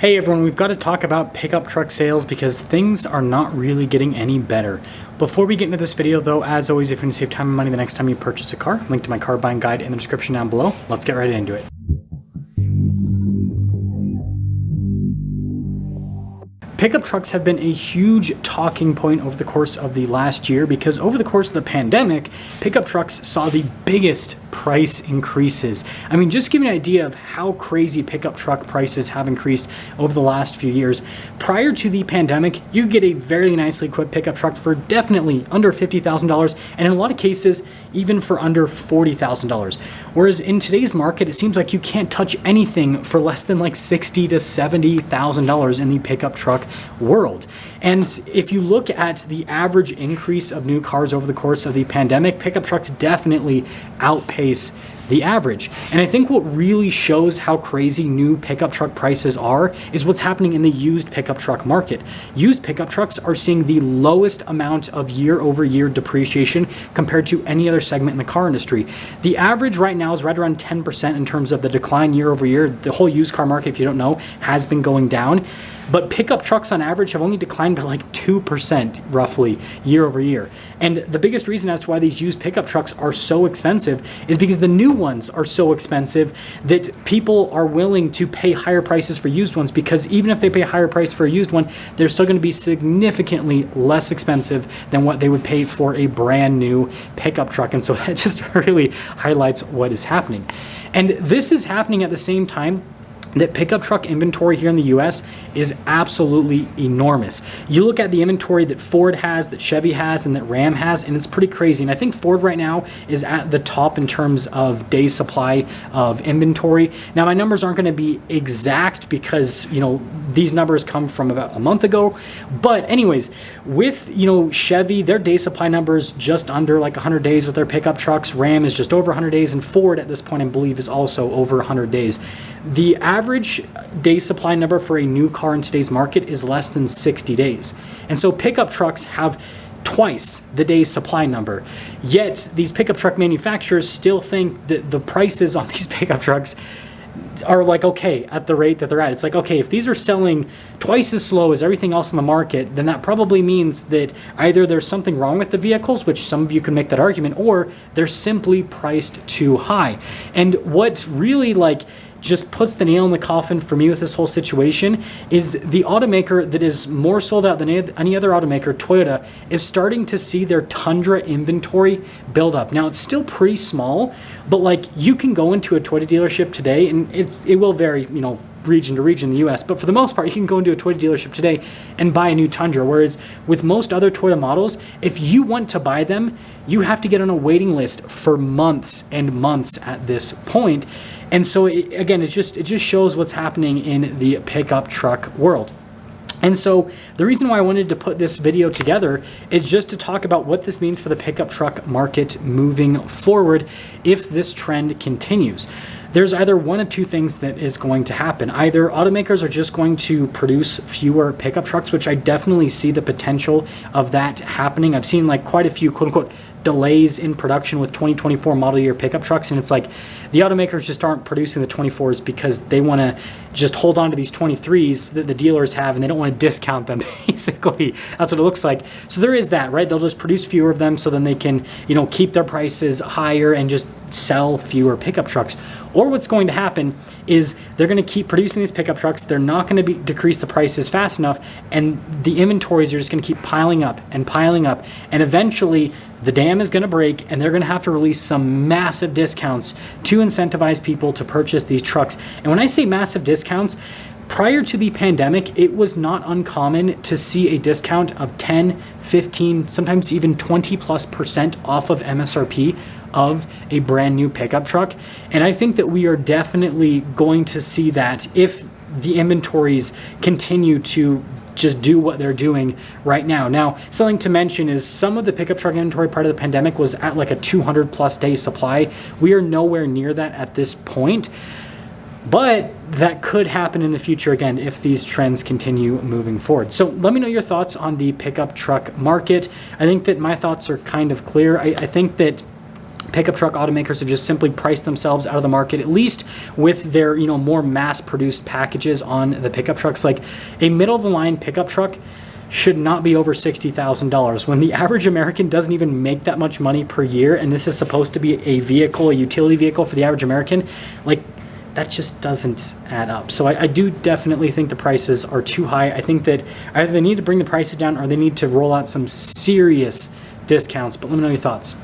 Hey everyone, we've got to talk about pickup truck sales because things are not really getting any better. Before we get into this video though, as always, if you want to save time and money the next time you purchase a car, link to my car buying guide in the description down below. Let's get right into it. Pickup trucks have been a huge talking point over the course of the last year because over the course of the pandemic, pickup trucks saw the biggest price increases. I mean, just to give you an idea of how crazy pickup truck prices have increased over the last few years. Prior to the pandemic, you could get a very nicely equipped pickup truck for definitely under $50,000, and in a lot of cases, even for under $40,000. Whereas in today's market, it seems like you can't touch anything for less than like $60,000 to $70,000 in the pickup truck world. And if you look at the average increase of new cars over the course of the pandemic, pickup trucks definitely outpace the average. And I think what really shows how crazy new pickup truck prices are is what's happening in the used pickup truck market. Used pickup trucks are seeing the lowest amount of year-over-year depreciation compared to any other segment in the car industry. The average right now is right around 10% in terms of the decline year-over-year. The whole used car market, if you don't know, has been going down. But pickup trucks on average have only declined by like 2% roughly year over year. And the biggest reason as to why these used pickup trucks are so expensive is because the new ones are so expensive that people are willing to pay higher prices for used ones, because even if they pay a higher price for a used one, they're still going to be significantly less expensive than what they would pay for a brand new pickup truck. And so that just really highlights what is happening. And this is happening at the same time that pickup truck inventory here in the US is absolutely enormous. You look at the inventory that Ford has, that Chevy has, and that Ram has, and it's pretty crazy. And I think Ford right now is at the top in terms of day supply of inventory. Now, my numbers aren't going to be exact because, these numbers come from about a month ago. But anyways, with, Chevy, their day supply numbers just under like 100 days with their pickup trucks. Ram is just over 100 days, and Ford at this point, I believe, is also over 100 days. The average day supply number for a new car in today's market is less than 60 days. And so pickup trucks have twice the day's supply number. Yet these pickup truck manufacturers still think that the prices on these pickup trucks are like okay at the rate that they're at. It's like, okay, if these are selling twice as slow as everything else in the market, then that probably means that either there's something wrong with the vehicles, which some of you can make that argument, or they're simply priced too high. And what really just puts the nail in the coffin for me with this whole situation is the automaker that is more sold out than any other automaker, Toyota, is starting to see their Tundra inventory build up. Now, it's still pretty small, but you can go into a Toyota dealership today, and it will vary, region to region in the US, but for the most part, you can go into a Toyota dealership today and buy a new Tundra, whereas with most other Toyota models, if you want to buy them, you have to get on a waiting list for months and months at this point. And so it just shows what's happening in the pickup truck world. And so the reason why I wanted to put this video together is just to talk about what this means for the pickup truck market moving forward if this trend continues. There's either one of two things that is going to happen. Either automakers are just going to produce fewer pickup trucks, which I definitely see the potential of that happening. I've seen quite a few quote unquote delays in production with 2024 model year pickup trucks, and it's like the automakers just aren't producing the 24s because they want to just hold on to these 23s that the dealers have, and they don't want to discount them. Basically, that's what it looks like. So there is that, right? They'll just produce fewer of them so then they can keep their prices higher and just sell fewer pickup trucks. Or what's going to happen is they're going to keep producing these pickup trucks. They're not going to decrease the prices fast enough, and the inventories are just going to keep piling up, and eventually the dam is going to break, and they're going to have to release some massive discounts to incentivize people to purchase these trucks. And when I say massive discounts, prior to the pandemic, it was not uncommon to see a discount of 10, 15, sometimes even 20+% off of MSRP of a brand new pickup truck. And I think that we are definitely going to see that if the inventories continue to just do what they're doing right now. Now, something to mention is some of the pickup truck inventory prior to the pandemic was at like a 200+ day supply. We are nowhere near that at this point, but that could happen in the future again if these trends continue moving forward. So let me know your thoughts on the pickup truck market. I think that my thoughts are kind of clear. I think that pickup truck automakers have just simply priced themselves out of the market, at least with their, more mass-produced packages on the pickup trucks. Like a middle-of-the-line pickup truck should not be over $60,000 when the average American doesn't even make that much money per year, and this is supposed to be a utility vehicle for the average American. Like, that just doesn't add up. So I do definitely think the prices are too high. I think that either they need to bring the prices down or they need to roll out some serious discounts. But let me know your thoughts.